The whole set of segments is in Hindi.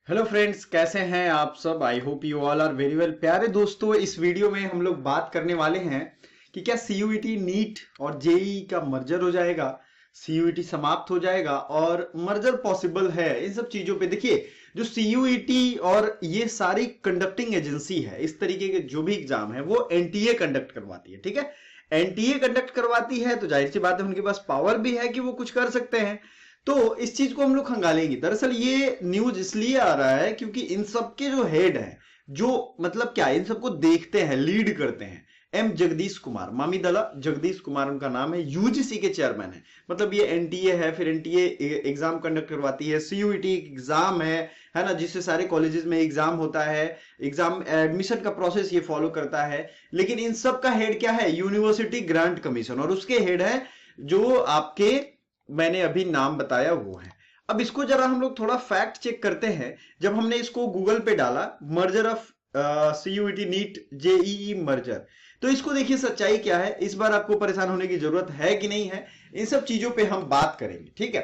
हेलो फ्रेंड्स, कैसे हैं आप सब। I hope you all are very well. प्यारे दोस्तों, इस वीडियो में हम लोग बात करने वाले हैं कि क्या सीयूईटी नीट और जेई का मर्जर हो जाएगा, सीयूईटी समाप्त हो जाएगा और मर्जर पॉसिबल है। इन सब चीजों पे देखिए, जो सीयूईटी और ये सारी कंडक्टिंग एजेंसी है, इस तरीके के जो भी एग्जाम है वो एनटीए कंडक्ट करवाती है। ठीक है, एनटीए कंडक्ट करवाती है तो जाहिर सी बात है उनके पास पावर भी है कि वो कुछ कर सकते हैं। तो इस चीज को हम लोग खंगालेंगे। दरअसल ये न्यूज इसलिए आ रहा है क्योंकि इन सबके जो हेड हैं, जो मतलब क्या इन सबको देखते हैं, लीड करते हैं, एम जगदीश कुमार, मामीदला जगदीश कुमार उनका नाम है, यूजीसी के चेयरमैन है। मतलब ये एनटीए है, फिर एनटीए एग्जाम कंडक्ट करवाती है, सीयूईटी एग्जाम है ना, जिससे सारे कॉलेजेस में एग्जाम होता है, एग्जाम एडमिशन का प्रोसेस ये फॉलो करता है। लेकिन इन सब का हेड क्या है? यूनिवर्सिटी ग्रांट कमीशन, और उसके हेड है जो आपके मैंने अभी नाम बताया वो है। अब इसको जरा हम लोग थोड़ा फैक्ट चेक करते हैं। जब हमने इसको गूगल पे डाला, merger of CUET NEET JEE merger, तो इसको देखिए सच्चाई क्या है। इस बार आपको परेशान होने की जरूरत है कि नहीं है, इन सब चीजों पे हम बात करेंगे। ठीक है,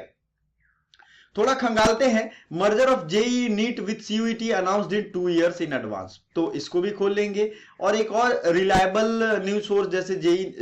थोड़ा खंगालते हैं। Merger of JEE NEET with CUET announced in 2 years in advance, तो इसको भी खोल लेंगे। और एक और रिलायबल न्यूज सोर्स जैसे जेई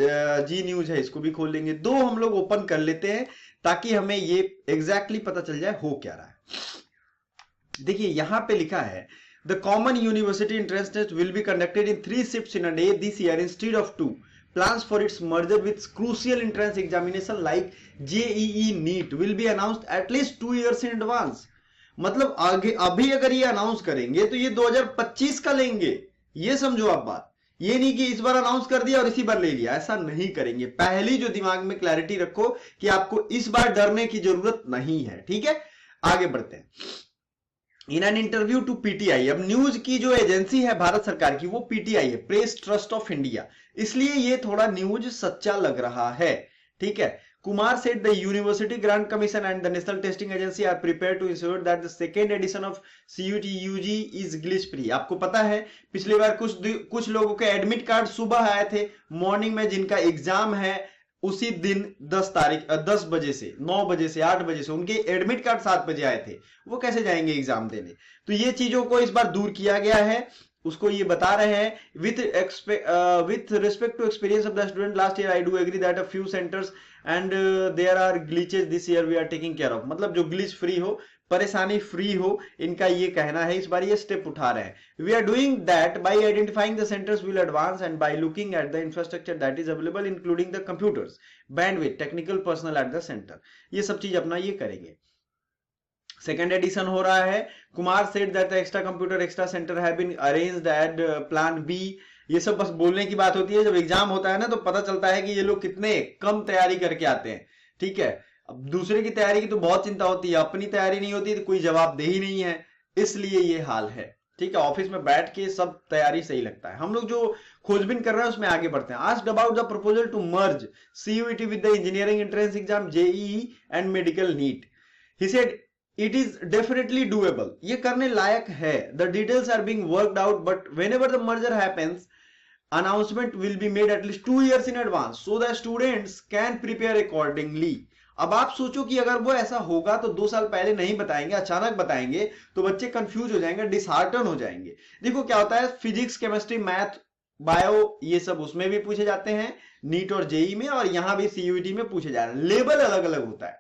जी न्यूज है, इसको भी खोल लेंगे। दो हम लोग ओपन कर लेते हैं ताकि हमें ये एग्जैक्टली पता चल जाए हो क्या रहा है। देखिए यहां पे लिखा है, the common university entrance test will be conducted in 3 shifts in a day this year instead of 2. Plans for its merger with crucial entrance examination like JEE NEET will be announced at least 2 years in advance. मतलब आगे अभी अगर ये अनाउंस करेंगे तो ये 2025 का लेंगे। ये समझो आप बात, ये नहीं कि इस बार अनाउंस कर दिया और इसी बार ले लिया, ऐसा नहीं करेंगे। पहली जो दिमाग में क्लैरिटी रखो कि आपको इस बार डरने की जरूरत नहीं है। ठीक है, आगे बढ़ते हैं। In an interview to PTI, अब न्यूज की जो एजेंसी है भारत सरकार की वो पीटीआई है, प्रेस ट्रस्ट ऑफ इंडिया, इसलिए ये थोड़ा न्यूज सच्चा लग रहा है। ठीक है, Kumar said the University Grant Commission and the National Testing Agency are prepared to ensure that the second edition of CUT UG is glitch free. आपको पता है पिछली बार कुछ लोगों के एडमिट कार्ड सुबह आए थे मॉर्निंग में, जिनका एग्जाम है उसी दिन 10 बजे से 9 बजे से 8 बजे से, उनके एडमिट कार्ड 7 बजे आए थे, वो कैसे जाएंगे एग्जाम देने? तो ये चीजों को इस बार दूर किया गया है, उसको ये बता रहे हैं। with respect to experience of the student last year, I do agree that a few centers and there are glitches this year we are taking care of. मतलब जो glitch free हो, परेशानी फ्री हो, इनका ये कहना है। इस बार ये स्टेप उठा रहे हैं। We are doing that by identifying the centers will advance and by looking at the infrastructure that is available including the computers, bandwidth, technical personnel at the center. ये सब चीज अपना ये करेंगे। सेकेंड एडिशन हो रहा है। Kumar said that extra computer extra centre have been arranged at plan B. ये सब बस बोलने की बात होती है, जब एग्जाम होता है ना तो पता चलता है कि ये लोग कितने कम तैयारी करके आते हैं। ठीक है, अब दूसरे की तैयारी की तो बहुत चिंता होती है, अपनी तैयारी नहीं होती तो कोई जवाबदेही नहीं है, इसलिए ये हाल है। ठीक है, ऑफिस में बैठ के सब तैयारी सही लगता है। हम लोग जो खोजबीन कर रहे हैं उसमें आगे बढ़ते हैं। Asked about the proposal to merge CUET with the engineering entrance exam JEE and medical NEET, he said it is definitely doable. ये करने लायक है। The details are being worked out, but whenever the merger happens, announcement will be made at least 2 years in advance so that students can prepare accordingly. अब आप सोचो कि अगर वो ऐसा होगा तो 2 साल पहले नहीं बताएंगे, अचानक बताएंगे तो बच्चे कंफ्यूज हो जाएंगे, डिसहार्टन हो जाएंगे। देखो क्या होता है, फिजिक्स, केमिस्ट्री, मैथ, बायो, ये सब उसमें भी पूछे जाते हैं नीट और जेई में, और यहां भी सीयूईटी में पूछे जा रहे हैं। लेवल अलग अलग होता है।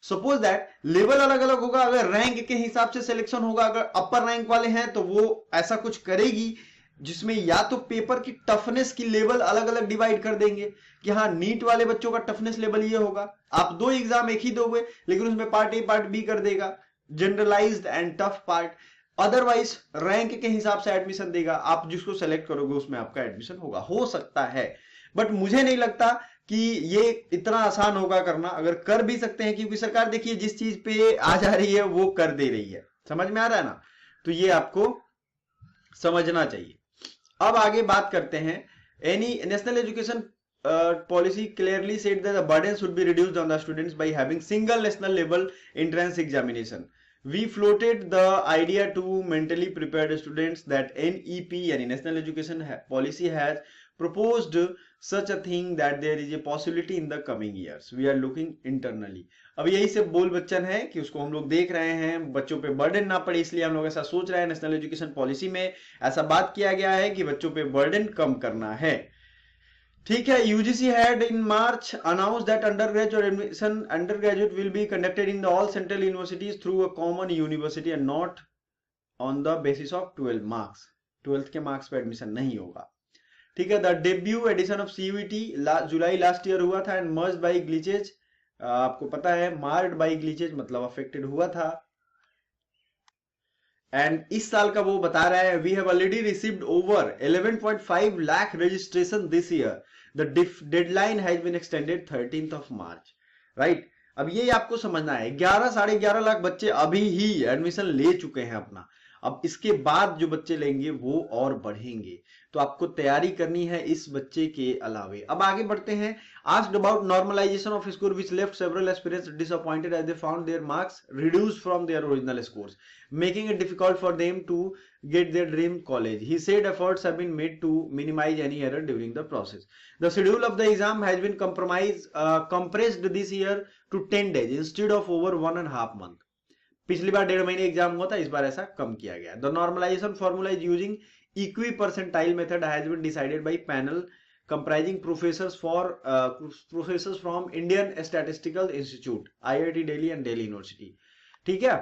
सपोज दैट लेवल अलग अलग होगा, अगर रैंक के हिसाब से सिलेक्शन होगा। अगर अपर रैंक वाले हैं तो वो ऐसा कुछ करेगी जिसमें या तो पेपर की टफनेस की लेवल अलग अलग डिवाइड कर देंगे कि हाँ नीट वाले बच्चों का टफनेस लेवल ये होगा। आप 2 एग्जाम एक ही दोगे लेकिन उसमें पार्ट ए पार्ट बी कर देगा, generalised and tough part. Otherwise rank के हिसाब से एडमिशन देगा, आप जिसको सेलेक्ट करोगे उसमें आपका एडमिशन होगा। हो सकता है, बट मुझे नहीं लगता कि ये इतना आसान होगा करना। अगर कर भी सकते हैं, क्योंकि सरकार देखिए जिस चीज पे आ जा रही है वो कर दे रही है। समझ में आ रहा है ना? तो ये आपको समझना चाहिए। अब आगे बात करते हैं। Any national education policy clearly said that the burden should be reduced on the students by having single national level entrance examination. We floated the idea to mentally prepared students that NEP यानी National Education Policy has proposed such a thing that there is a possibility in the coming years. We are looking internally. अब यही से बोल बच्चन है कि उसको हम लोग देख रहे हैं, बच्चों पे बर्डन ना पड़े, इसलिए हम लोग ऐसा सोच रहे हैं। नेशनल एजुकेशन पॉलिसी में ऐसा बात किया गया है कि बच्चों पे बर्डन कम करना है। ठीक है। UGC had in March announce that undergraduate will be conducted in the all central universities through a common university and not on the basis of 12 marks. 12th के मार्क्स पे एडमिशन नहीं होगा। ठीक है। The debut edition of CUET July last year हुआ था एंड मर्ज्ड बाय ग्लिचेज। आपको पता है मार्ड बाय ग्लिचेज मतलब अफेक्टेड हुआ था। एंड इस साल का वो बता रहा है we have already received over 11.5 lakh registration this year. The deadline has been extended 13th of March। Right. अब ये आपको समझना है 11-11.5 लाख बच्चे अभी ही एडमिशन ले चुके हैं अपना। अब इसके बाद जो बच्चे लेंगे वो और बढ़ेंगे, तो आपको तैयारी करनी है इस बच्चे के अलावे। अब आगे बढ़ते हैं। Asked about normalisation of score which left several aspirants disappointed as they found their marks reduced from their original scores making it difficult for them to get their dream college. He said efforts have been made to minimize any error during the process. The schedule of the exam has been compressed this year to 10 days instead of over 1.5 month. पिछली बार 1.5 महीने एग्जाम हुआ था, इस बार ऐसा कम किया गया। The normalisation formula is using equi percentile method has been decided by panel comprising professors from Indian Statistical Institute, IIT Delhi and Delhi University। ठीक है।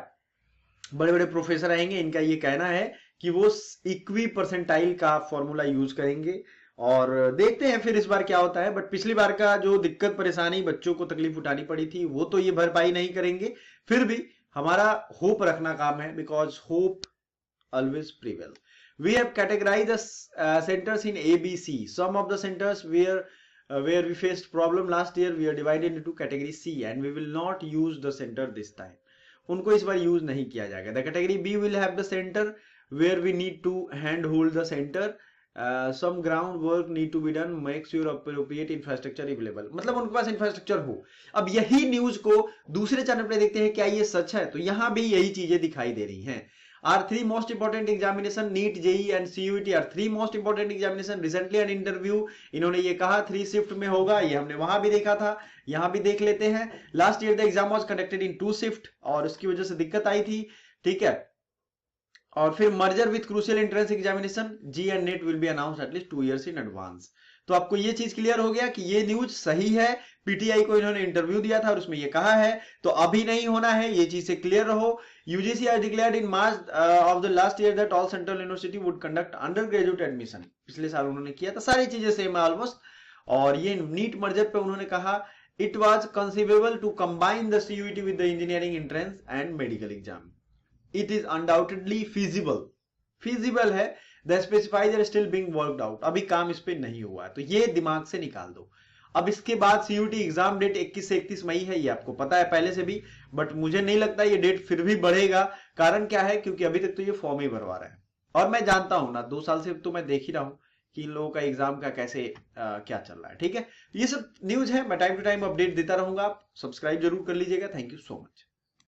बड़े बड़े प्रोफेसर आएंगे, इनका ये कहना है कि वो इक्वी परसेंटाइल का फॉर्मूला यूज करेंगे और देखते हैं फिर इस बार क्या होता है। बट पिछली बार का जो दिक्कत परेशानी बच्चों को तकलीफ उठानी पड़ी थी वो तो ये भरपाई नहीं करेंगे। फिर भी हमारा होप रखना काम है, because hope always prevail. We have categorised the centres in ABC। Some of the centres where we faced problem last year we are divided into category C and we will not use the center this time। उनको इस बार यूज नहीं किया जाएगा। The category B will have the center where we need to hand hold the center, some ground work need to be done, make sure appropriate infrastructure available। मतलब उनके पास इंफ्रास्ट्रक्चर हो। अब यही न्यूज को दूसरे चैनल पे देखते हैं, क्या ये सच है? तो यहां भी यही चीजें दिखाई दे रही हैं। Are 3 most important examination NEET, JEE and CUET are 3 most important examination। Recently an interview इन्होंने ये कहा 3 शिफ्ट में होगा, ये हमने वहां भी देखा था, यहां भी देख लेते हैं। Last year the exam was conducted in 2 shift और उसकी वजह से दिक्कत आई थी। ठीक है। और फिर merger with crucial entrance examination JEE and NEET will be announce at least 2 years in advance. तो आपको ये चीज क्लियर हो गया कि ये न्यूज सही है। पीटीआई को इन्होंने इंटरव्यू दिया था और उसमें ये कहा है, तो अभी नहीं होना है, ये चीज से क्लियर रहो। UGC has declared in March of the last year that all central university would conduct under graduate admission. पिछले साल उन्होंने किया था, सारी चीजें सेम है ऑलमोस्ट। और ये नीट मर्जर पे उन्होंने कहा it was conceivable to combine the CUET with the engineering entrance and medical exam. It is undoubtedly feasible है। The specifies are still being worked out. अभी काम इस पे नहीं हुआ है, तो ये दिमाग से निकाल दो। अब इसके बाद CUET एग्जाम डेट 21 से 31 मई है, ये आपको पता है पहले से भी, बट मुझे नहीं लगता ये डेट फिर भी बढ़ेगा। कारण क्या है? क्योंकि अभी तक तो ये फॉर्म ही भरवा रहा है और मैं जानता हूं ना, 2 साल से तो मैं देख ही रहा हूं कि इन लोगों का एग्जाम का कैसे क्या चल रहा है। ठीक है। ये सब न्यूज है, मैं टाइम टू टाइम अपडेट देता रहूंगा। आप सब्सक्राइब जरूर कर लीजिएगा। Thank you so much.